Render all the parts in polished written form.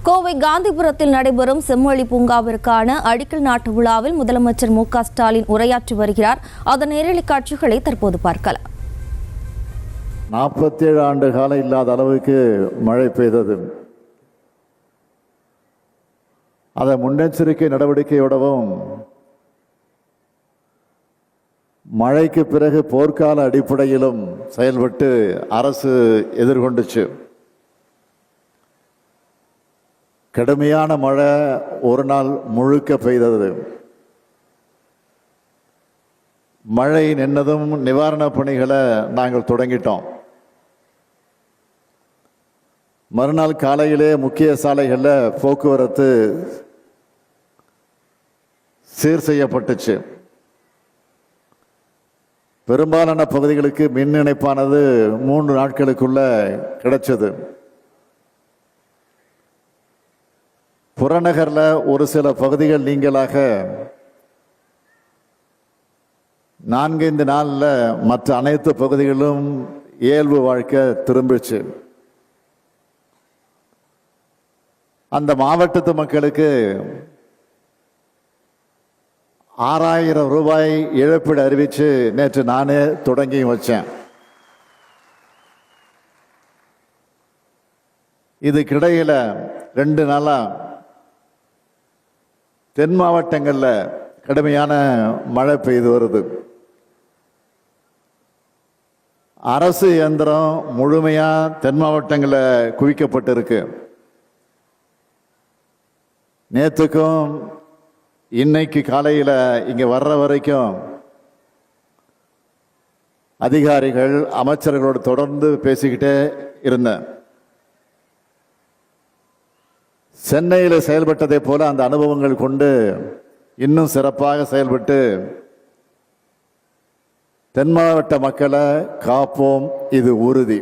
கோவை காந்திபுரத்தில் நடைபெறும் செம்மொழி பூங்காவிற்கான அடிக்கல் நாட்டு விழாவில் முதலமைச்சர் மு க ஸ்டாலின் உரையாற்றி வருகிறார். அதன் நேரலை காட்சிகளை தற்போது பார்க்கலாம். 47 ஆண்டு காலம் இல்லாத அளவுக்கு மழை பெய்தது. அதை முன்னெச்சரிக்கை நடவடிக்கையோடவும் மழைக்கு பிறகு போர்க்கால அடிப்படையிலும் செயல்பட்டு அரசு எதிர்கொண்டுச்சு. கடுமையான மழை ஒரு நாள் முழுக்க பெய்தது. மழை நின்னதும் நிவாரணப் பணிகளை நாங்கள் தொடங்கிட்டோம். மறுநாள் காலையிலே முக்கிய சாலைகளில் போக்குவரத்து சீர் செய்யப்பட்டுச்சு. பெரும்பாலான பகுதிகளுக்கு மின் இணைப்பானது 3 நாட்களுக்குள்ள கிடைச்சது. புறநகரில் ஒரு சில பகுதிகள் நீங்களாக 4-5 நாளில் மற்ற அனைத்து பகுதிகளும் இயல்பு வாழ்க்கை திரும்பிச்சு. அந்த மாவட்டத்து மக்களுக்கு 6000 ரூபாய் இழப்பீடு அறிவித்து நேற்று நானே தொடங்கி வச்சேன். இதுக்கிடையில் 2 நாளாக தென் மாவட்டங்களில் கடுமையான மழை பெய்து வருது. அரசு இயந்திரம் முழுமையாக தென் மாவட்டங்களில் குவிக்கப்பட்டிருக்கு. நேற்றுக்கும் இன்னைக்கு காலையில் இங்கே வர்ற வரைக்கும் அதிகாரிகள் அமைச்சர்களோடு தொடர்ந்து பேசிக்கிட்டே இருந்தேன். சென்னையில் செயல்பட்டதை போல அந்த அனுபவங்கள் கொண்டு இன்னும் சிறப்பாக செயல்பட்டு தென் மாவட்ட மக்களை காப்போம், இது உறுதி.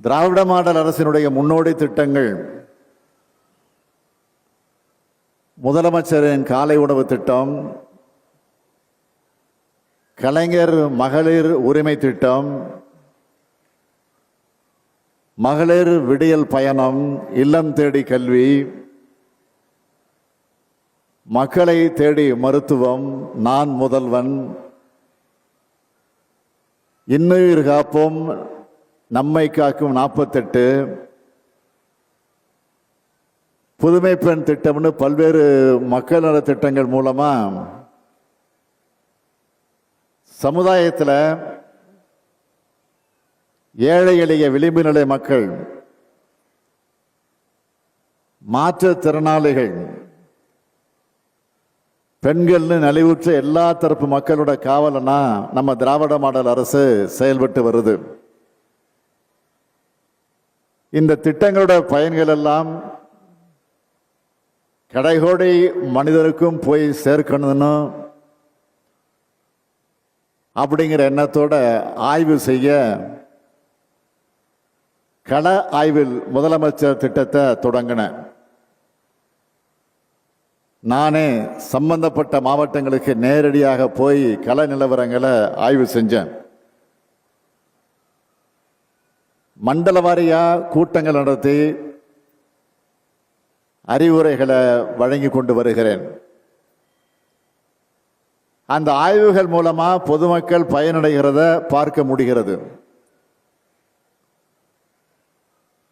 திராவிட மாடல் அரசினுடைய முன்னோடி திட்டங்கள் முதலமைச்சரின் காலை உணவு திட்டம், கலைஞர் மகளிர் உரிமை திட்டம், மகளிர் விடியல் பயணம், இல்லம் தேடி கல்வி, மக்களை தேடி மருத்துவம், நான் முதல்வன், இன்னுயிர் காப்போம், நம்மை காக்கும் 48, புதுமை பெண் திட்டம்னு பல்வேறு மக்கள் நல திட்டங்கள் மூலமா சமுதாயத்தில் ஏழை எளிய விளிம்பு நிலை மக்கள், மாற்றுத்திறனாளிகள், பெண்கள்னு நலிவுற்ற எல்லா தரப்பு மக்களோட காவலனா நம்ம திராவிட மாடல் அரசு செயல்பட்டு வருது. இந்த திட்டங்களோட பயன்கள் எல்லாம் கடைகோடி மனிதருக்கும் போய் சேர்க்கணும்னு அப்படிங்கிற எண்ணத்தோட ஆய்வு செய்ய கள ஆய்வில் முதலமைச்சர் திட்டத்தை தொடங்கினேன். நானே சம்பந்தப்பட்ட மாவட்டங்களுக்கு நேரடியாக போய் கள நிலவரங்களை ஆய்வு செஞ்சேன். மண்டல வாரியா கூட்டங்கள் நடத்தி அறிவுரைகளை வழங்கி கொண்டு வருகிறேன். அந்த ஆய்வுகள் மூலமா பொதுமக்கள் பயனடைகிறத பார்க்க முடிகிறது.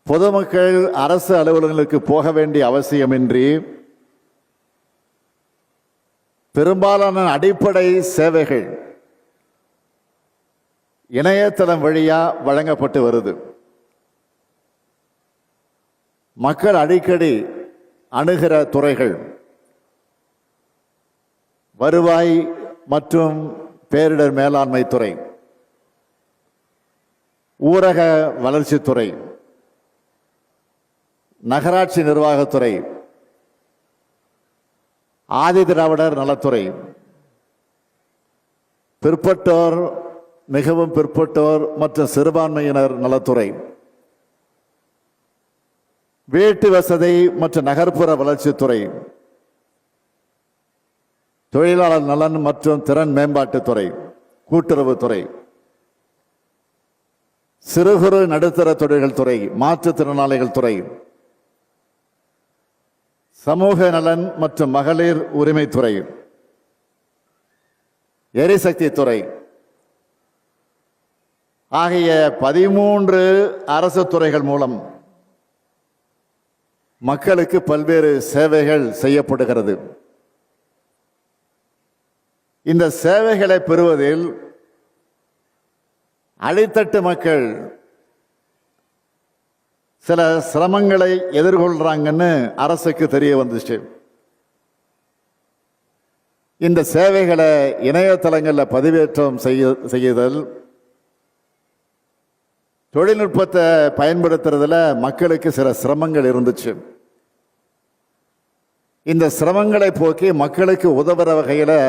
பொதுமக்கள் அரசு அலுவலகங்களுக்கு போக வேண்டிய அவசியமின்றி பெரும்பாலான அடிப்படை சேவைகள் இணையதளம் வழியா வழங்கப்பட்டு வருது. மக்கள் அடிக்கடி அணுகிற துறைகள் வருவாய் மற்றும் பேரிடர் மேலாண்மை துறை, ஊரக வளர்ச்சித்துறை, நகராட்சி நிர்வாகத்துறை, ஆதி திராவிடர் நலத்துறை, பிற்பட்டோர், மிகவும் பிற்பட்டோர் மற்றும் சிறுபான்மையினர் நலத்துறை, வீட்டு வசதி மற்றும் நகர்ப்புற வளர்ச்சித்துறை, தொழிலாளர் நலன் மற்றும் திறன் மேம்பாட்டுத்துறை, கூட்டுறவுத்துறை, சிறு குறு நடுத்தர தொழில்கள் துறை, மாற்றுத்திறனாளிகள் துறை, சமூக நலன் மற்றும் மகளிர் உரிமைத்துறை, எரிசக்தி துறை ஆகிய 13 அரசு துறைகள் மூலம் மக்களுக்கு பல்வேறு சேவைகள் செய்யப்படுகிறது. இந்த சேவைகளை பெறுவதில் அடித்தட்டு மக்கள் சில சிரமங்களை எதிர்கொள்றாங்கன்னு அரசுக்கு தெரிய வந்துச்சு. இந்த சேவைகளை இணையதளங்களில் பதிவேற்றம் செய்யுதல், தொழில்நுட்பத்தை பயன்படுத்துறதுல மக்களுக்கு சில சிரமங்கள் இருந்துச்சு. இந்த சிரமங்களை போக்கி மக்களுக்கு உதவுற வகையில்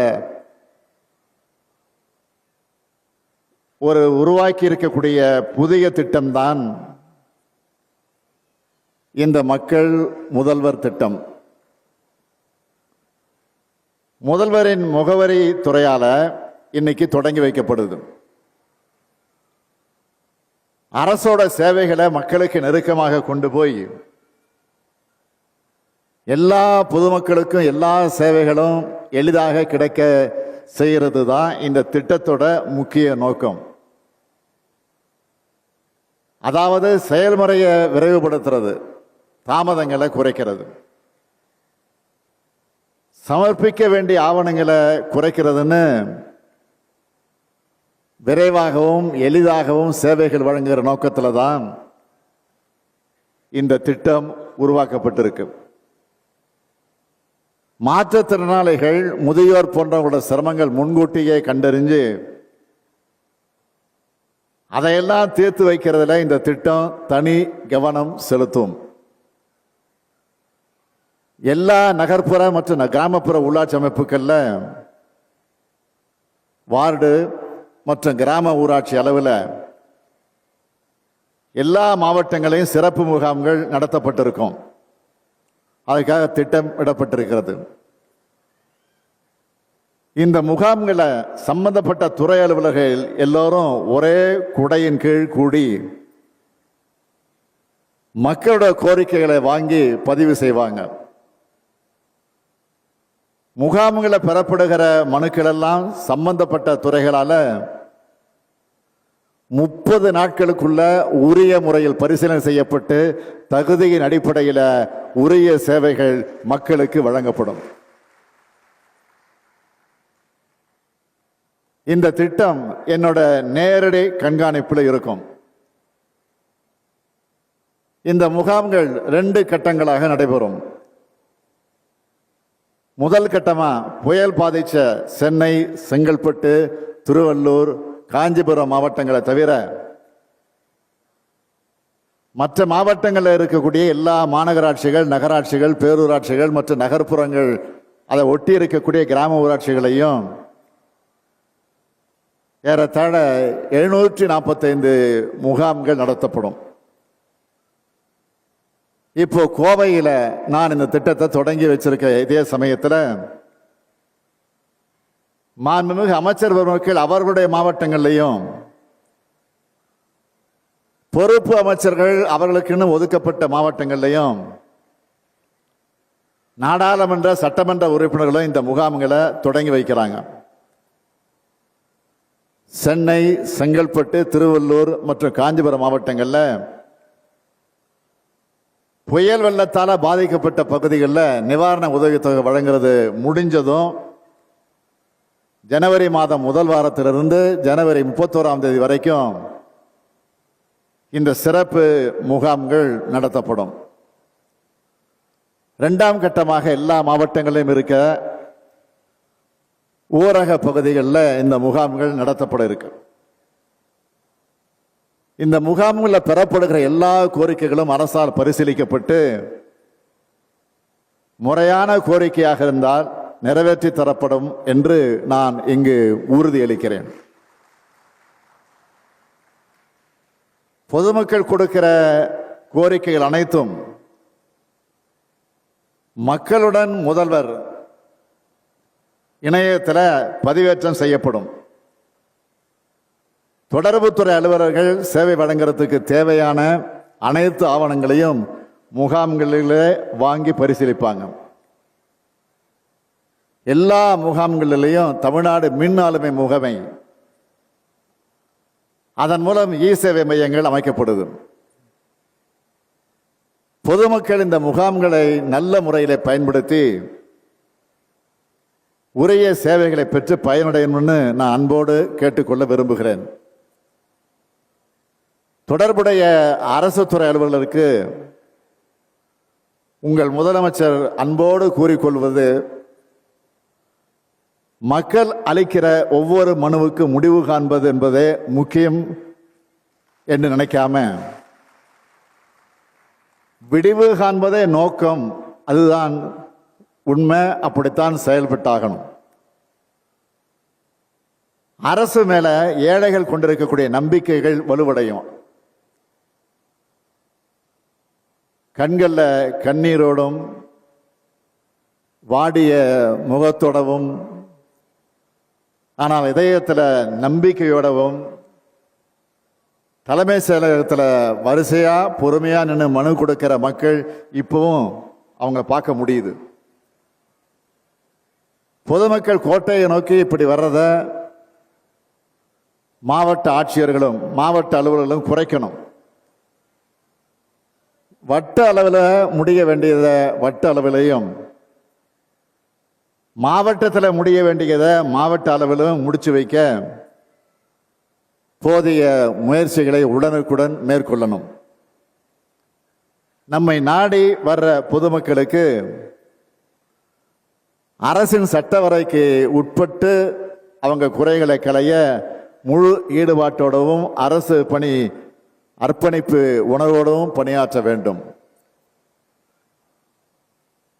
உருவாக்கி இருக்கக்கூடிய புதிய திட்டம்தான் இந்த மக்கள் முதல்வர் திட்டம். முதல்வரின் முகவரி துறையால இன்னைக்கு தொடங்கி வைக்கப்படுது. அரசோட சேவைகளை மக்களுக்கு நெருக்கமாக கொண்டு போய் எல்லா பொதுமக்களுக்கும் எல்லா சேவைகளும் எளிதாக கிடைக்க செய்கிறது தான் இந்த திட்டத்தோட முக்கிய நோக்கம். அதாவது செயல்முறையை விரைவுபடுத்துறது, தாமதங்களை குறைக்கிறது, சமர்ப்பிக்க வேண்டிய ஆவணங்களை குறைக்கிறதுன்னு விரைவாகவும் எளிதாகவும் சேவைகள் வழங்குகிற நோக்கத்தில் தான் இந்த திட்டம் உருவாக்கப்பட்டிருக்கு. மாற்றுத்திறனாளிகள், முதியோர் போன்றவங்களோட சிரமங்கள் முன்கூட்டியே கண்டறிஞ்சு அதையெல்லாம் தீர்த்து வைக்கிறதுல இந்த திட்டம் தனி கவனம் செலுத்தும். எல்லா நகர்ப்புற மற்றும் கிராமப்புற உள்ளாட்சி அமைப்புகளில் வார்டு மற்றும் கிராம ஊராட்சி அளவில் எல்லா மாவட்டங்களையும் சிறப்பு முகாம்கள் நடத்தப்பட்டிருக்கும். அதுக்காக திட்டமிடப்பட்டிருக்கிறது. இந்த முகாம்களை சம்பந்தப்பட்ட துறை அலுவலர்கள் எல்லோரும் ஒரே குடையின் கீழ் கூடி மக்களோட கோரிக்கைகளை வாங்கி பதிவு செய்வாங்க. முகாம்களை பெறப்படுகிற மனுக்கள் எல்லாம் சம்பந்தப்பட்ட துறைகளால 30 நாட்களுக்குள்ள உரிய முறையில் பரிசீலனை செய்யப்பட்டு தகுதியின் அடிப்படையில் உரிய சேவைகள் மக்களுக்கு வழங்கப்படும். இந்த திட்டம் என்னோட நேரடி கண்காணிப்பில் இருக்கும். இந்த முகாம்கள் 2 கட்டங்களாக நடைபெறும். முதல் கட்டமா புயல் பாதித்த சென்னை, செங்கல்பட்டு, திருவள்ளூர், காஞ்சிபுரம் மாவட்டங்களை தவிர மற்ற மாவட்டங்களில் இருக்கக்கூடிய எல்லா மாநகராட்சிகள், நகராட்சிகள், பேரூராட்சிகள் மற்றும் நகர்ப்புறங்கள், அதை ஒட்டி இருக்கக்கூடிய கிராம ஊராட்சிகளையும் ஏறத்தாழ 745 முகாம்கள் நடத்தப்படும். இப்போ கோவையில் நான் இந்த திட்டத்தை தொடங்கி வச்சிருக்க இதே சமயத்தில் மாண்புமிகு அமைச்சர் பெருமக்கள் அவர்களுடைய மாவட்டங்கள்லையும் பொறுப்பு அமைச்சர்கள் அவர்களுக்குன்னு ஒதுக்கப்பட்ட மாவட்டங்கள்லையும் நாடாளுமன்ற சட்டமன்ற உறுப்பினர்களும் இந்த முகாம்களை தொடங்கி வைக்கிறாங்க. சென்னை, செங்கல்பட்டு, திருவள்ளூர் மற்றும் காஞ்சிபுரம் மாவட்டங்களில் புயல் வெள்ளத்தால் பாதிக்கப்பட்ட பகுதிகளில் நிவாரண உதவித்தொகை வழங்குறது முடிஞ்சதும் ஜனவரி மாதம் முதல் வாரத்திலிருந்து ஜனவரி 31ஆம் தேதி வரைக்கும் இந்த சிறப்பு முகாம்கள் நடத்தப்படும். 2ஆம் கட்டமாக எல்லா மாவட்டங்களிலும் இருக்க ஊரக பகுதிகளில் இந்த முகாம்கள் நடத்தப்பட இருக்கு. இந்த முகாம்களில் பெறப்படுகிற எல்லா கோரிக்கைகளும் அரசால் பரிசீலிக்கப்பட்டு முறையான கோரிக்கையாக இருந்தால் நிறைவேற்றி தரப்படும் என்று நான் இங்கு உறுதியளிக்கிறேன். பொதுமக்கள் கொடுக்கிற கோரிக்கைகள் அனைத்தும் மக்களுடன் முதல்வர் இணையத்தில் பதிவேற்றம் செய்யப்படும். தொடர்புத்துறை அலுவலர்கள் சேவை வழங்குறதுக்கு தேவையான அனைத்து ஆவணங்களையும் முகாம்களிலே வாங்கி பரிசீலிப்பாங்க. எல்லா முகாம்களிலேயும் தமிழ்நாடு மின் ஆளுமை முகமை, அதன் மூலம் இ சேவை மையங்கள் அமைக்கப்படுது. பொதுமக்கள் இந்த முகாம்களை நல்ல முறையில் பயன்படுத்தி உரிய சேவைகளை பெற்று பயனடையணும்னு நான் அன்போடு கேட்டுக்கொள்ள விரும்புகிறேன். தொடர்புடைய அரசு துறை அலுவலருக்கு உங்கள் முதலமைச்சர் அன்போடு கூறிக்கொள்வது, மக்கள் அளிக்கிற ஒவ்வொரு மனுவுக்கு முடிவு காண்பது என்பதே முக்கியம் என்று நினைக்காம, விடிவு காண்பதே நோக்கம், அதுதான் உண்மை, அப்படித்தான் செயல்பட்டாகணும். அரசு மேல ஏழைகள் கொண்டிருக்கக்கூடிய நம்பிக்கைகள் வலுவடையும். கண்கள்ல கண்ணீரோடும் வாடிய முகத்தோடவும் ஆனால் இதயத்தில் நம்பிக்கையோடவும் தலைமை செயலகத்தில் வரிசையா பொறுமையா நின்று மனு கொடுக்கிற மக்கள் இப்பவும் அவங்க பார்க்க முடியுது. பொதுமக்கள் கோட்டையை நோக்கி இப்படி வர்றத மாவட்ட ஆட்சியர்களும் மாவட்ட அலுவலர்களும் குறைக்கணும். வட்ட அளவில் முடிய வேண்டியதை வட்ட அளவிலையும், மாவட்டத்தில் முடிய வேண்டியதை மாவட்ட அளவிலும் முடிச்சு வைக்க போதிய முயற்சிகளை உடனுக்குடன் மேற்கொள்ளணும். நம்மை நாடி வர்ற பொதுமக்களுக்கு அரசின் சட்ட வரைக்கு உட்பட்டு அவங்க குறைகளை களைய முழு ஈடுபாட்டோடவும் அரசு பணி அர்ப்பணிப்பு உணர்வோடும் பணியாற்ற வேண்டும்.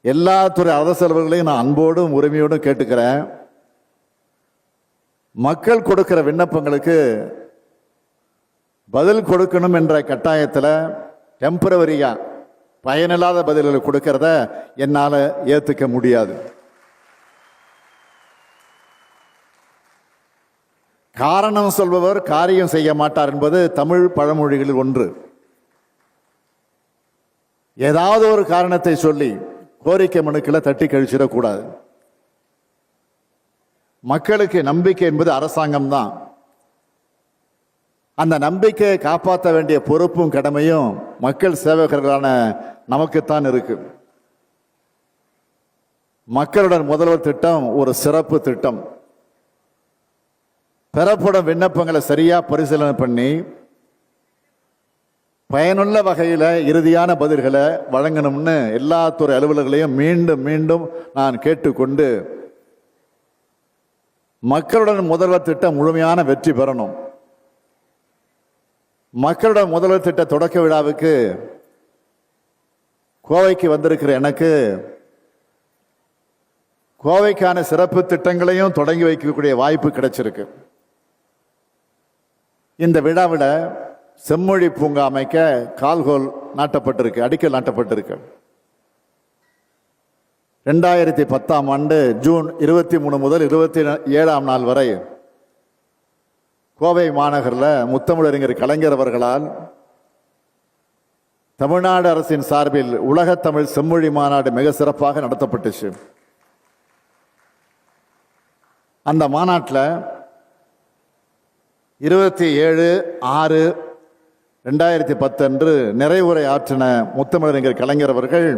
எல்லா துறை அரசு அலுவலர்களையும் நான் அன்போடும் உரிமையோடும் கேட்டுக்கிறேன். மக்கள் கொடுக்கிற விண்ணப்பங்களுக்கு பதில் கொடுக்கணும் என்ற கட்டாயத்தில் டெம்பரவரியா பயனில்லாத பதில்களை கொடுக்கறத என்னால் ஏற்றுக்க முடியாது. காரணம் சொல்பவர் காரியம் செய்ய மாட்டார் என்பது தமிழ் பழமொழிகளில் ஒன்று. ஏதாவது ஒரு காரணத்தை சொல்லி கோரிக்கை மனுக்களை தட்டி கழிச்சிடக்கூடாது. மக்களுக்கு நம்பிக்கை என்பது அரசாங்கம் தான். அந்த நம்பிக்கையை காப்பாற்ற வேண்டிய பொறுப்பும் கடமையும் மக்கள் சேவகர்களான நமக்குத்தான் இருக்கு. மக்களுடன் முதல்வர் திட்டம் ஒரு சிறப்பு திட்டம். பெறப்படும் விண்ணப்பங்களை சரியா பரிசீலனை பண்ணி பயனுள்ள வகையில் இறுதியான பதில்களை வழங்கணும்னு எல்லா துறை அலுவலர்களையும் மீண்டும் மீண்டும் நான் கேட்டுக்கொண்டு, மக்களுடன் முதல்வர் திட்டம் முழுமையான வெற்றி பெறணும். மக்களுடன் முதல்வர் திட்ட தொடக்க விழாவுக்கு கோவைக்கு வந்திருக்கிற எனக்கு கோவைக்கான சிறப்பு திட்டங்களையும் தொடங்கி வைக்கக்கூடிய வாய்ப்பு கிடைச்சிருக்கு. இந்த விழாவில் செம்மொழி பூங்கா அமைக்க கால்கோல் நாட்டப்பட்டிருக்கு, அடிக்கல் நாட்டப்பட்டிருக்கு. 2010ஆம் ஆண்டு ஜூன் 23 முதல் 27ஆம் நாள் வரை கோவை மாநகரில் முத்தமிழறிஞர் கலைஞர் அவர்களால் தமிழ்நாடு அரசின் சார்பில் உலகத்தமிழ் செம்மொழி மாநாடு மிக சிறப்பாக நடத்தப்பட்டுச்சு. அந்த மாநாட்டில் 27/6/2010 அன்று நிறைவுரை ஆற்றின முத்தமிழறிஞர் கலைஞர் அவர்கள்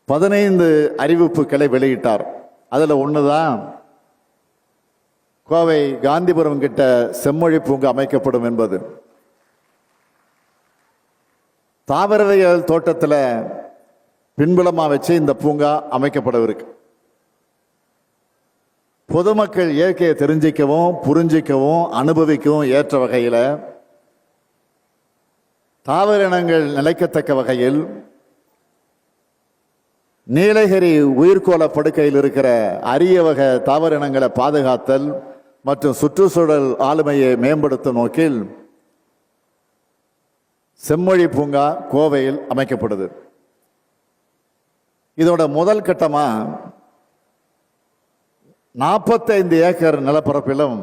15 அறிவிப்புகளை வெளியிட்டார். அதில் ஒன்றுதான் கோவை காந்திபுரம் கிட்ட செம்மொழி பூங்கா அமைக்கப்படும் என்பது. தாவரவியல் தோட்டத்தில் பின்புலமாக வச்சு இந்த பூங்கா அமைக்கப்படவிருக்கு. பொதுமக்கள் இயற்கையை தெரிஞ்சிக்கவும் புரிஞ்சிக்கவும் அனுபவிக்கவும் ஏற்ற வகையில், தாவர இனங்கள் நிலைக்கத்தக்க வகையில், நீலகிரி உயிர்கோள படுக்கையில் இருக்கிற அரிய வகை தாவர இனங்களை பாதுகாத்தல் மற்றும் சுற்றுச்சூழல் ஆளுமையை மேம்படுத்தும் நோக்கில் செம்மொழி பூங்கா கோவையில் அமைக்கப்படுது. இதோட முதல் கட்டமாக 45 ஏக்கர் நிலப்பரப்பிலும்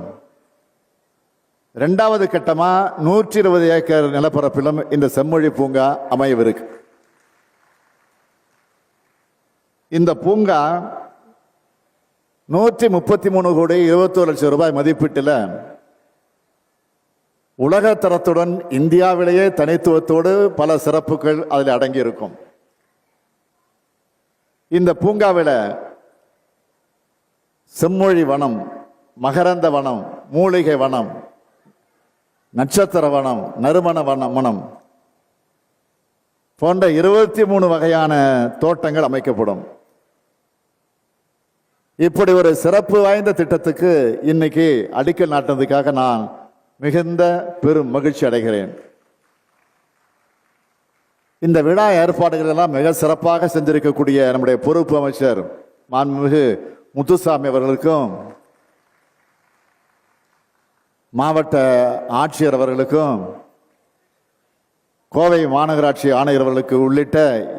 இரண்டாவது கட்டமா 120 ஏக்கர் நிலப்பரப்பிலும் இந்த செம்மொழி பூங்கா அமையவிருக்கு. இந்த பூங்கா 133 கோடி 21 லட்சம் ரூபாய் மதிப்பீட்டில் உலக தரத்துடன் இந்தியாவிலேயே தனித்துவத்தோடு பல சிறப்புகள் அதில் அடங்கியிருக்கும். இந்த பூங்காவில் செம்மொழி வனம், மகரந்த வனம், மூலிகை வனம், நட்சத்திர வனம், நறுமண வனம் போன்ற 23 வகையான தோட்டங்கள் அமைக்கப்படும். இப்படி ஒரு சிறப்பு வாய்ந்த திட்டத்துக்கு இன்னைக்கு அடிக்கல் நாட்டினதுக்காக நான் மிகுந்த பெரும் மகிழ்ச்சி அடைகிறேன். இந்த விழா ஏற்பாடுகள் எல்லாம் மிக சிறப்பாக செஞ்சிருக்கக்கூடிய நம்முடைய பொறுப்பு அமைச்சர் மாண்புமிகு முத்துசாமி அவர்களுக்கும், மாவட்ட ஆட்சியர் அவர்களுக்கும், கோவை மாநகராட்சி ஆணையர் அவர்களுக்கு உள்ளிட்ட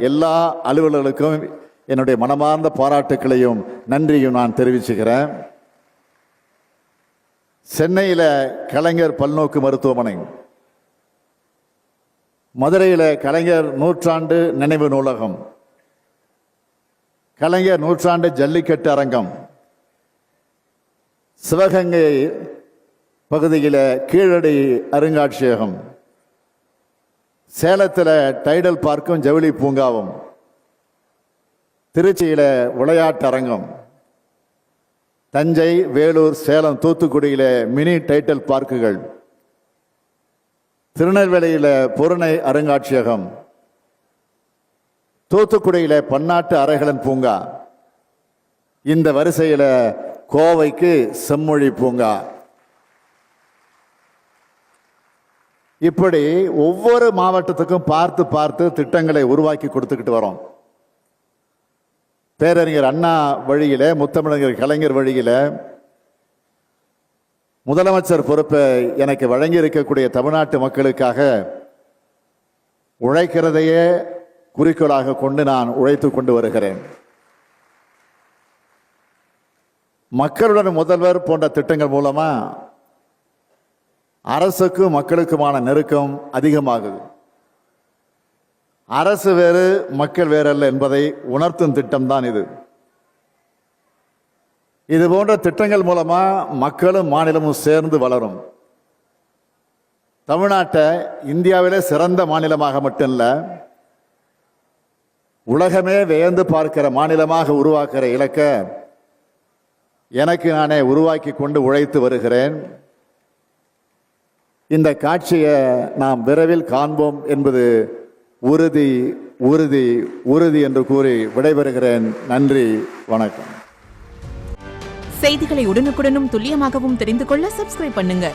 எல்லா அலுவலர்களுக்கும் என்னுடைய மனமார்ந்த பாராட்டுக்களையும் நன்றியும் நான் தெரிவிச்சுக்கிறேன். சென்னையில் கலைஞர் பல்நோக்கு மருத்துவமனை, மதுரையில் கலைஞர் நூற்றாண்டு நினைவு நூலகம், கலைஞர் நூற்றாண்டு ஜல்லிக்கட்டு அரங்கம், சிவகங்கை பகுதியில் கீழடி அருங்காட்சியகம், சேலத்தில் டைடல் பார்க்கும் ஜவுளி பூங்காவும், திருச்சியில் விளையாட்டு அரங்கம், தஞ்சை, வேலூர், சேலம், தூத்துக்குடியில் மினி டைடல் பார்க்குகள், திருநெல்வேலியில் பொருணை அருங்காட்சியகம், தூத்துக்குடியில் பன்னாட்டு அறைகளன் பூங்கா, இந்த வரிசையில் கோவைக்கு செம்மொழி பூங்கா. இப்படி ஒவ்வொரு மாவட்டத்துக்கும் பார்த்து பார்த்து திட்டங்களை உருவாக்கி கொடுத்துக்கிட்டு வரோம். பேரறிஞர் அண்ணா வழியில, முத்தமிழர் கலைஞர் வழியில முதலமைச்சர் பொறுப்பை எனக்கு வழங்கி இருக்கக்கூடிய தமிழ்நாட்டு மக்களுக்காக உழைக்கிறதையே குறிக்கோளாக கொண்டு நான் உழைத்து கொண்டு வருகிறேன். மக்களுடன் முதல்வர் போன்ற திட்டங்கள் மூலமா அரசுக்கும் மக்களுக்குமான நெருக்கம் அதிகமாகுது. அரசு வேறு, மக்கள் வேறல்ல என்பதை உணர்த்தும் திட்டம் தான் இது. இது போன்ற திட்டங்கள் மூலமா மக்களும் மாநிலமும் சேர்ந்து வளரும். தமிழ்நாட்டை இந்தியாவிலே சிறந்த மாநிலமாக மட்டுமல்ல, உலகமே வியந்து பார்க்கிற மாநிலமாக உருவாக்குற இலக்கை எனக்கு நானே உருவாக்கி கொண்டு உழைத்து வருகிறேன். இந்த காட்சியை நாம் விரைவில் காண்போம் என்பது உறுதி, உறுதி, உறுதி என்று கூறி விடைபெறுகிறேன். நன்றி, வணக்கம். செய்திகளை உடனுக்குடனும் துல்லியமாகவும் தெரிந்து கொள்ள சப்ஸ்கிரைப் பண்ணுங்க.